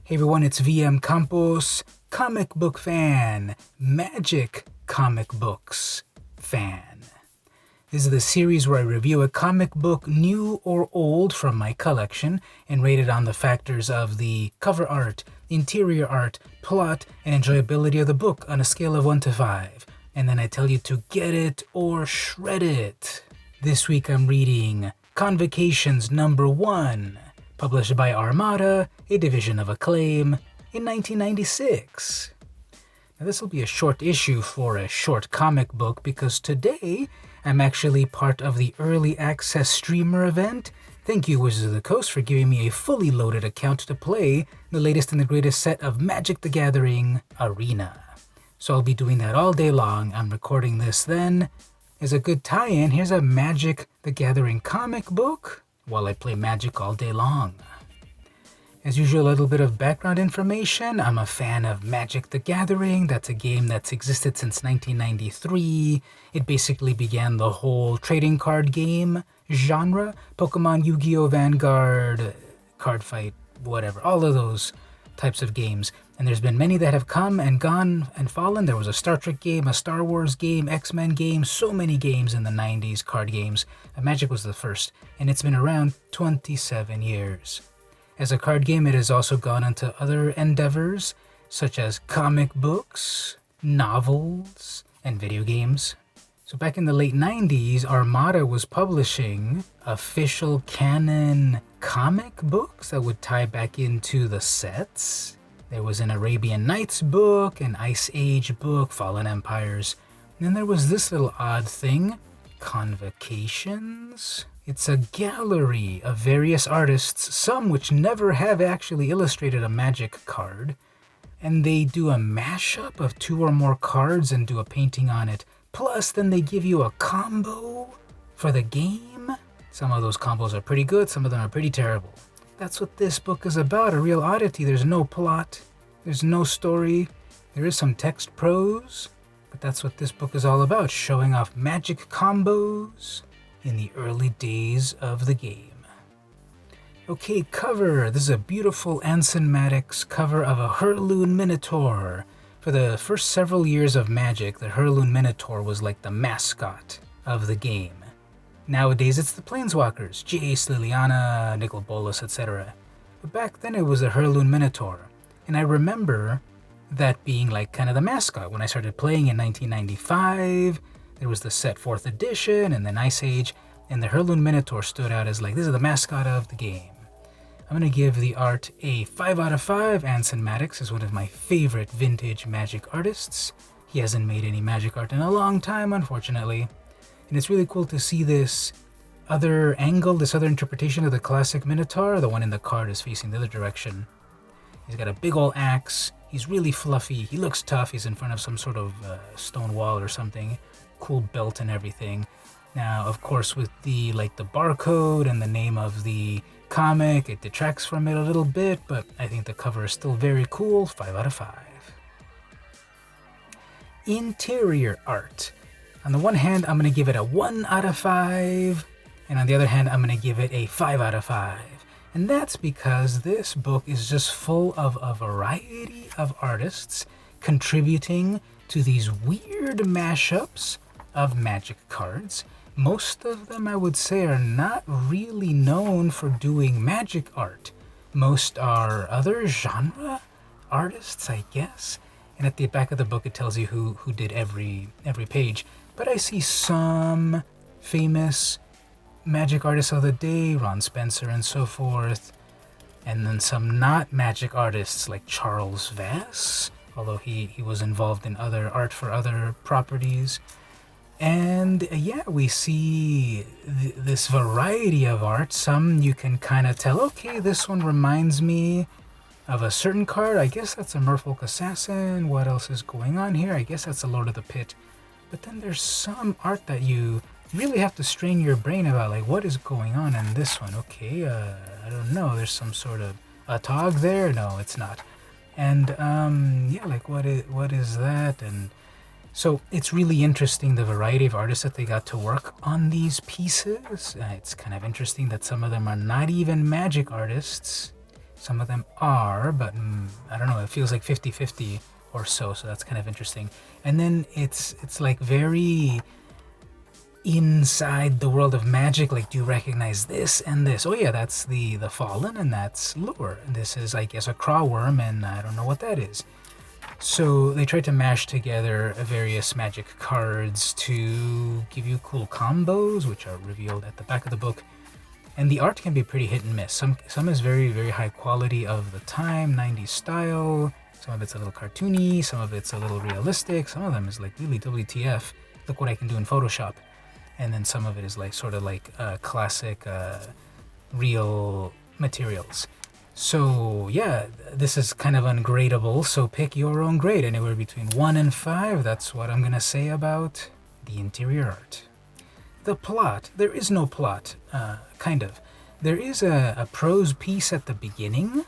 Hey everyone, it's VM Campos, comic book fan, magic comic books fan. This is the series where I review a comic book, new or old, from my collection and rate it on the factors of the cover art, interior art, plot, and enjoyability of the book on a scale of 1 to 5. And then I tell you to get it or shred it. This week I'm reading Convocations #1. Published by Armada, a division of Acclaim, in 1996. Now this will be a short issue for a short comic book because today I'm actually part of the early access streamer event. Thank you Wizards of the Coast for giving me a fully loaded account to play the latest and the greatest set of Magic the Gathering Arena. So I'll be doing that all day long. I'm recording this then. As a good tie-in, here's a Magic the Gathering comic book while I play Magic all day long. As usual, a little bit of background information. I'm a fan of Magic the Gathering. That's a game that's existed since 1993. It basically began the whole trading card game genre. Pokemon, Yu-Gi-Oh! Vanguard, Card Fight, whatever. All of those types of games. And there's been many that have come and gone and fallen. There was a Star Trek game, a Star Wars game, X-Men game, so many games in the 90s, card games. Magic was the first, and it's been around 27 years. As a card game, it has also gone into other endeavors, such as comic books, novels, and video games. So back in the late 90s, Armada was publishing official canon comic books that would tie back into the sets. There was an Arabian Nights book, an Ice Age book, Fallen Empires. And then there was this little odd thing, Convocations. It's a gallery of various artists, some which never have actually illustrated a Magic card. And they do a mashup of 2 or more cards and do a painting on it. Plus, then they give you a combo for the game. Some of those combos are pretty good, some of them are pretty terrible. That's what this book is about, a real oddity. There's no plot, there's no story, there is some text prose, but that's what this book is all about, showing off Magic combos in the early days of the game. Okay, cover. This is a beautiful Anson Maddox cover of a Hurloon Minotaur. For the first several years of Magic, the Hurloon Minotaur was like the mascot of the game. Nowadays, it's the Planeswalkers, Jace, Liliana, Nicol Bolas, etc. But back then, it was the Hurloon Minotaur. And I remember that being like kind of the mascot. When I started playing in 1995, there was the set 4th edition and then Ice Age, and the Hurloon Minotaur stood out as like, this is the mascot of the game. I'm going to give the art a 5 out of 5. Anson Maddox is one of my favorite vintage Magic artists. He hasn't made any Magic art in a long time, unfortunately. And it's really cool to see this other angle, this other interpretation of the classic Minotaur. The one in the card is facing the other direction. He's got a big old axe. He's really fluffy. He looks tough. He's in front of some sort of stone wall or something. Cool belt and everything. Now, of course, with the barcode and the name of the comic, it detracts from it a little bit, but I think the cover is still very cool. 5 out of 5. Interior art. On the one hand, I'm going to give it a 1 out of 5, and on the other hand, I'm going to give it a 5 out of 5. And that's because this book is just full of a variety of artists contributing to these weird mashups of Magic cards. Most of them, I would say, are not really known for doing Magic art. Most are other genre artists, I guess. And at the back of the book, it tells you who did every page. But I see some famous Magic artists of the day, Ron Spencer and so forth. And then some not Magic artists like Charles Vess, although he was involved in other art for other properties. And yeah, we see this variety of art. Some you can kind of tell, okay, this one reminds me of a certain card. I guess that's a Merfolk Assassin. What else is going on here? I guess that's a Lord of the Pit. But then there's some art that you really have to strain your brain about, like, what is going on in this one? Okay, I don't know. There's some sort of a Tog there? No, it's not. And yeah, like what is that? And so it's really interesting, the variety of artists that they got to work on these pieces. It's kind of interesting that some of them are not even Magic artists. Some of them are, but I don't know, it feels like 50-50 or so that's kind of interesting. And then it's like very inside the world of magic. Like, do you recognize this and this? Oh yeah, that's the Fallen, and that's Lure. This is, I guess, a Crawworm, and I don't know what that is. So they tried to mash together various magic cards to give you cool combos, which are revealed at the back of the book. And the art can be pretty hit and miss. Some is very, very high quality of the time, 90s style. Some of it's a little cartoony, some of it's a little realistic, some of them is like really WTF, look what I can do in Photoshop. And then some of it is like sort of like classic real materials. So yeah, this is kind of ungradable, so pick your own grade, anywhere between 1 and 5. That's what I'm gonna say about the interior art. The plot, there is no plot, kind of. There is a prose piece at the beginning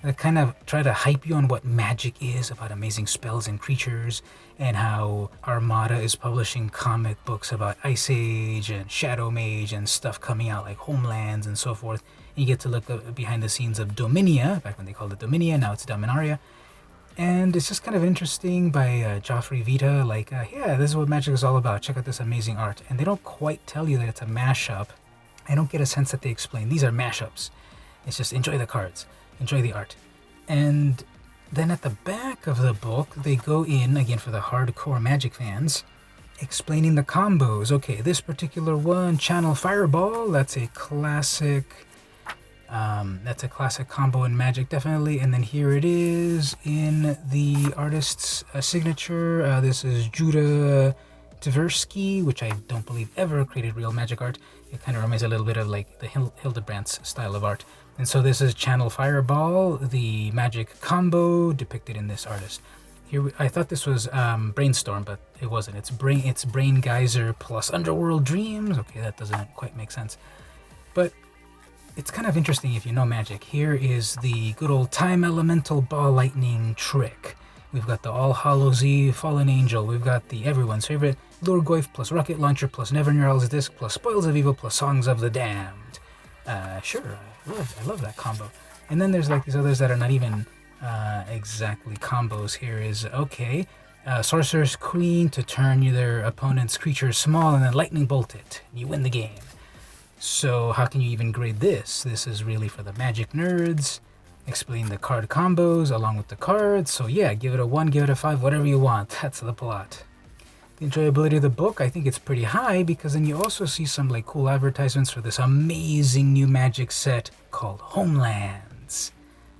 that kind of try to hype you on what magic is, about amazing spells and creatures, and how Armada is publishing comic books about Ice Age and Shadow Mage and stuff coming out like Homelands and so forth. And you get to look behind the scenes of Dominia, back when they called it Dominia, now it's Dominaria. And it's just kind of interesting by Joffrey Vita, like, yeah, this is what magic is all about, check out this amazing art. And they don't quite tell you that it's a mashup. I don't get a sense that they explain, these are mashups. It's just enjoy the cards, enjoy the art. And then at the back of the book, they go in, again for the hardcore magic fans, explaining the combos. Okay, this particular one, Channel Fireball, that's a classic combo in Magic, definitely. And then here it is in the artist's signature. This is Judah Tversky, which I don't believe ever created real magic art. It kind of reminds a little bit of like the Hildebrandt style of art. And so this is Channel Fireball, the magic combo depicted in this artist. Here, I thought this was Brainstorm, but it wasn't. It's Brain Geyser plus Underworld Dreams. Okay, that doesn't quite make sense. But it's kind of interesting if you know magic. Here is the good old Time Elemental Ball Lightning trick. We've got the All Hallows Eve Fallen Angel. We've got the everyone's favorite Lurgoyf plus Rocket Launcher plus Nevernearl's Disc plus Spoils of Evil plus Songs of the Damned. Sure, I love that combo. And then there's like these others that are not even exactly combos. Here is, okay, Sorcerer's Queen to turn their opponent's creature small and then lightning bolt it. You win the game. So how can you even grade this? This is really for the magic nerds. Explain the card combos along with the cards. So yeah, give it a 1, give it a 5, whatever you want. That's the plot. The enjoyability of the book, I think it's pretty high, because then you also see some like cool advertisements for this amazing new magic set called Homelands.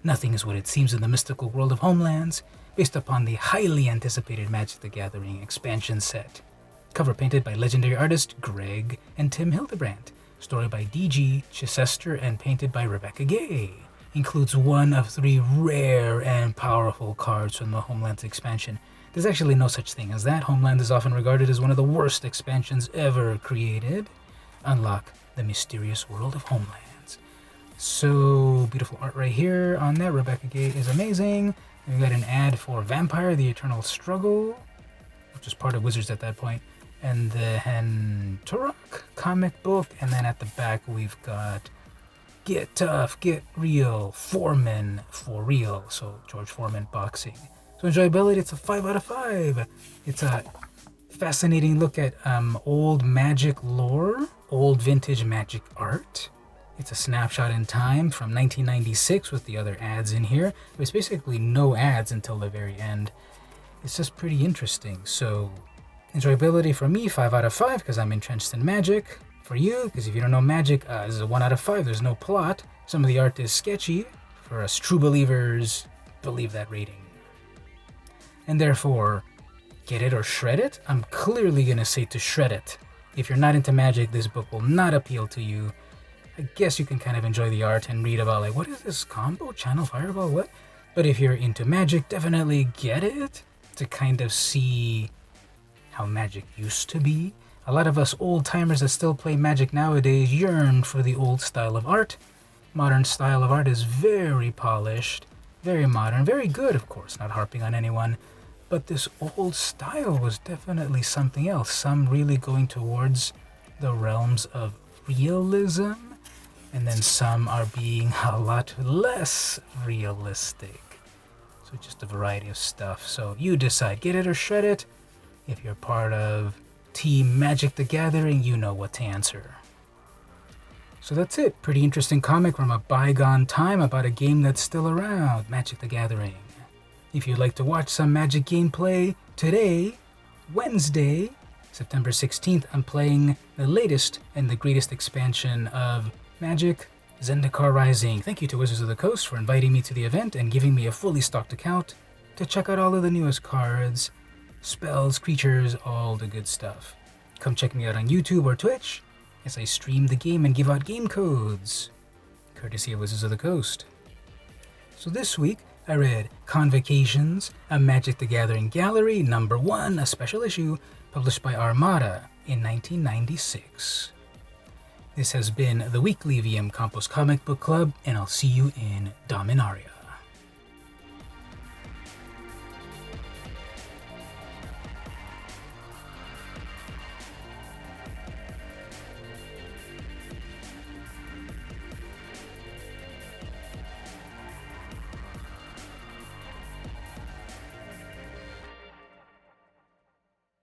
Nothing is what it seems in the mystical world of Homelands, based upon the highly anticipated Magic the Gathering expansion set. Cover painted by legendary artist Greg and Tim Hildebrandt. Story by D.G. Chichester and painted by Rebecca Gay. Includes 1 of 3 rare and powerful cards from the Homelands expansion. There's actually no such thing as that. Homeland is often regarded as one of the worst expansions ever created. Unlock the mysterious world of Homelands. So, beautiful art right here on that. Rebecca Gay is amazing. And we got an ad for Vampire, the Eternal Struggle, which is part of Wizards at that point. And then Turok comic book, and then at the back we've got Get Tough, Get Real, Foreman for Real, so George Foreman boxing. So enjoyability, it's a 5 out of 5. It's a fascinating look at old magic lore, old vintage magic art. It's a snapshot in time from 1996 with the other ads in here. There's basically no ads until the very end. It's just pretty interesting. So enjoyability for me, 5 out of 5, because I'm entrenched in magic. For you, because if you don't know magic, this is a 1 out of 5. There's no plot. Some of the art is sketchy. For us true believers, believe that rating. And therefore, get it or shred it? I'm clearly going to say to shred it. If you're not into magic, this book will not appeal to you. I guess you can kind of enjoy the art and read about like, what is this combo? Channel Fireball? What? But if you're into magic, definitely get it to kind of see how magic used to be. A lot of us old-timers that still play magic nowadays yearn for the old style of art. Modern style of art is very polished, very modern, very good, of course, not harping on anyone. But this old style was definitely something else, some really going towards the realms of realism and then some are being a lot less realistic. So just a variety of stuff. So you decide, get it or shred it. If you're part of Team Magic the Gathering, you know what to answer. So that's it. Pretty interesting comic from a bygone time about a game that's still around, Magic the Gathering. If you'd like to watch some Magic gameplay, today, Wednesday, September 16th, I'm playing the latest and the greatest expansion of Magic, Zendikar Rising. Thank you to Wizards of the Coast for inviting me to the event and giving me a fully stocked account to check out all of the newest cards, spells, creatures, all the good stuff. Come check me out on YouTube or Twitch as I stream the game and give out game codes, courtesy of Wizards of the Coast. So this week, I read Convocations, a Magic the Gathering Gallery, #1, a special issue published by Armada in 1996. This has been the weekly VM Campos Comic Book Club, and I'll see you in Dominaria.